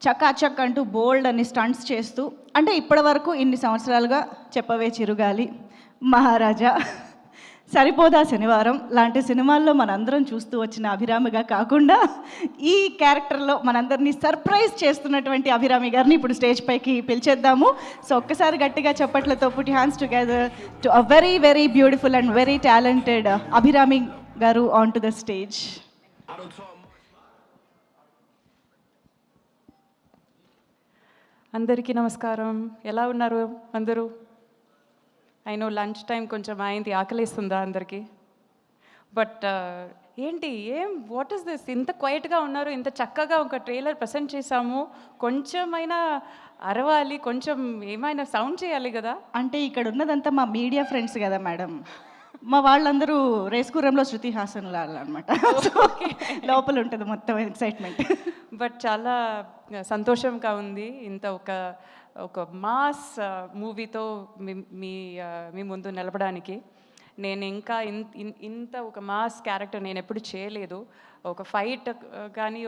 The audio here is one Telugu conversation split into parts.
చకాచక్ అంటూ బోల్డ్ అని స్టంట్స్ చేస్తూ, అంటే ఇప్పటివరకు ఇన్ని సంవత్సరాలుగా చెప్పవే చిరుగాలి, మహారాజా, సరిపోదా శనివారం లాంటి సినిమాల్లో మనందరం చూస్తూ వచ్చిన అభిరామిగా కాకుండా ఈ క్యారెక్టర్లో మనందరినీ సర్ప్రైజ్ చేస్తున్నటువంటి అభిరామి గారిని ఇప్పుడు స్టేజ్ పైకి పిలిచేద్దాము. సో ఒక్కసారి గట్టిగా చప్పట్లతో put hands together to a very very beautiful and very talented Abhirami గారు ఆన్ టు ద స్టేజ్. అందరికీ నమస్కారం. ఎలా ఉన్నారు అందరూ? అయినో లంచ్ టైం కొంచెం అయింది, ఆకలిస్తుందా అందరికీ? బట్ ఏంటి వాట్ ఈస్ దిస్? ఇంత క్వైట్గా ఉన్నారు, ఇంత చక్కగా ఒక ట్రైలర్ ప్రజెంట్ చేశాము, కొంచెమైనా అరవాలి, కొంచెం ఏమైనా సౌండ్ చేయాలి కదా. అంటే ఇక్కడ ఉన్నదంతా మా మీడియా ఫ్రెండ్స్ కదా మేడం, మా వాళ్ళందరూ రేస్కూరంలో శృతి హాసన్ లాగా అనమాట. లోపల ఉంటుంది మొత్తం ఎక్సైట్మెంట్. బట్ చాలా సంతోషంగా ఉంది ఇంత ఒక మాస్ మూవీతో మీ ముందు నిలబడానికి. నేను ఇంకా ఇంత ఒక మాస్ క్యారెక్టర్ నేను ఎప్పుడు చేయలేదు. ఒక ఫైట్ కానీ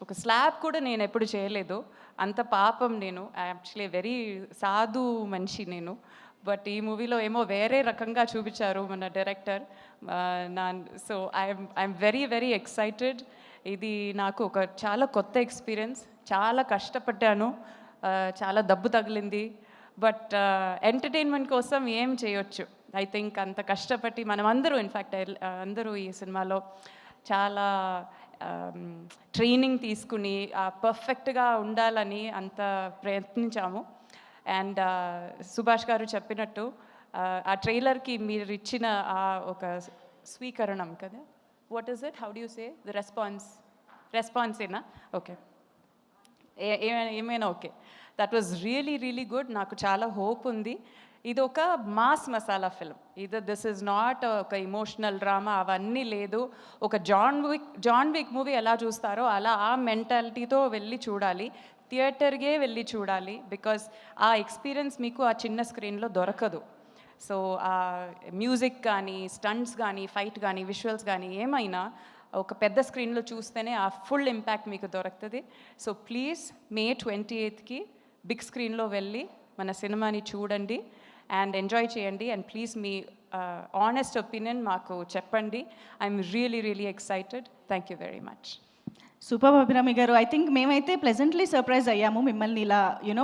ఒక స్లాబ్ కూడా నేను ఎప్పుడు చేయలేదు. అంత పాపం నేను, యాక్చువల్లీ వెరీ సాధు మనిషి నేను. బట్ ఈ మూవీలో ఏమో వేరే రకంగా చూపించారు మన director. So I'm very very excited. ఇది నాకు ఒక చాలా కొత్త ఎక్స్పీరియన్స్. చాలా కష్టపడ్డాను, చాలా దెబ్బ తగిలింది. బట్ ఎంటర్టైన్మెంట్ కోసం ఏం చేయొచ్చు. ఐ థింక్ అంత కష్టపడి మనం అందరూ, ఇన్ఫ్యాక్ట్ అందరూ ఈ సినిమాలో చాలా ట్రైనింగ్ తీసుకుని పర్ఫెక్ట్గా ఉండాలని అంత ప్రయత్నించాము. అండ్ సుభాష్ గారు చెప్పినట్టు ఆ ట్రైలర్కి మీరు ఇచ్చిన ఒక స్వీకరణం కదా, what is it, how do you say the రెస్పాన్సేనా? ఓకే, ఏమైనా okay, that was really really good. నాకు చాలా హోప్ ఉంది. ఇది ఒక mass masala film. This is not ఒక ఇమోషనల్ డ్రామా, అవన్నీ లేదు. ఒక జాన్ విక్ మూవీ ఎలా చూస్తారో అలా ఆ మెంటాలిటీతో వెళ్ళి చూడాలి, థియేటర్కే వెళ్ళి చూడాలి. బికాస్ ఆ ఎక్స్పీరియన్స్ మీకు ఆ చిన్న స్క్రీన్లో దొరకదు. సో ఆ మ్యూజిక్ కానీ, స్టంట్స్ కానీ, ఫైట్ కానీ, విజువల్స్ కానీ ఏమైనా ఒక పెద్ద స్క్రీన్లో చూస్తేనే ఆ ఫుల్ ఇంపాక్ట్ మీకు దొరుకుతుంది. సో ప్లీజ్ May 28కి బిగ్ స్క్రీన్లో వెళ్ళి మన సినిమాని చూడండి అండ్ ఎంజాయ్ చేయండి. And please me honest opinion మాకు చెప్పండి. I'm really really excited. Thank you very much. Super Abhirami గారు. ఐ థింక్ మేమైతే ప్లెజెంట్లీ సర్ప్రైజ్ అయ్యాము మిమ్మల్ని ఇలా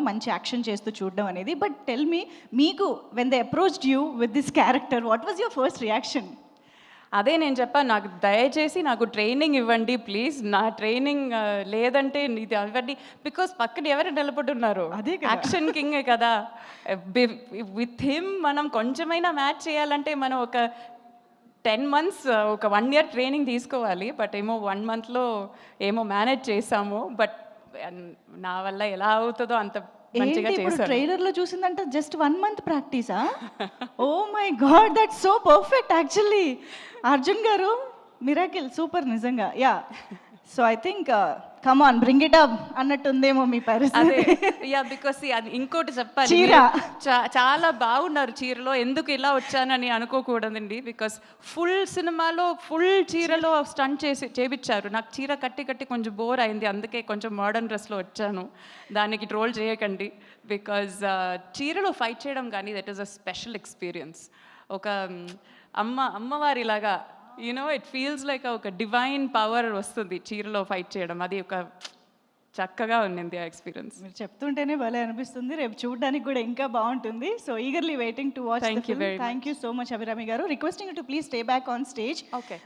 మంచి యాక్షన్ చేస్తూ చూడడం అనేది. బట్ టెల్ మీ, మీకు when they approached you with this character, what was your first reaction? అదే నేను చెప్పాను, నాకు దయచేసి నాకు ట్రైనింగ్ ఇవ్వండి ప్లీజ్. నా ట్రైనింగ్ లేదంటే ఇది అవ్వండి. బికాస్ పక్కన ఎవరు నిలబడున్నారు, అదే యాక్షన్ కింగే కదా. విత్ హిమ్ మనం కొంచెమైనా మ్యాచ్ చేయాలంటే మనం ఒక 10 months, ఒక 1 year ట్రైనింగ్ తీసుకోవాలి. బట్ ఏమో 1 monthలో ఏమో మేనేజ్ చేసాము. బట్ నా వల్ల ఎలా అవుతుందో అంత మంచిగా చేశారు. ట్రైలర్లో చూసిందంటే జస్ట్ 1 month ప్రాక్టీసా? Oh my God, that's so perfect actually. Arjun garu miracle, super నిజంగా. Yeah, so I think come on bring it up అన్నట్టుందేమో మీ పరిస్థితి. యా, బికాస్ అది ఇంకోటి చెప్పాలి, చీర చాలా బాగున్నారు చీరలో, ఎందుకు ఇలా వచ్చానని అనుకోకూడదండి. బికాస్ ఫుల్ సినిమాలో ఫుల్ చీరలో స్టంట్ చేపించారు. నాకు చీర కట్టి కొంచెం బోర్ అయింది, అందుకే కొంచెం మోడర్న్ డ్రెస్లో వచ్చాను. దానికి ట్రోల్ చేయకండి. బికాజ్ చీరలో ఫైట్ చేయడం కానీ that is a special experience. ఒక అమ్మవారిలాగా ఇట్ ఫీల్స్ లైక్ ఒక డివైన్ పవర్ వస్తుంది చీరలో ఫైట్ చేయడం. అది ఒక చక్కగా ఉన్నింది ఆ ఎక్స్పీరియన్స్. మీరు చెప్తుంటేనే భలే అనిపిస్తుంది, రేపు చూడడానికి కూడా ఇంకా బాగుంటుంది. So eagerly waiting to watch. Thank you so much Abhirami garu. Requesting to please stay back on stage. Okay.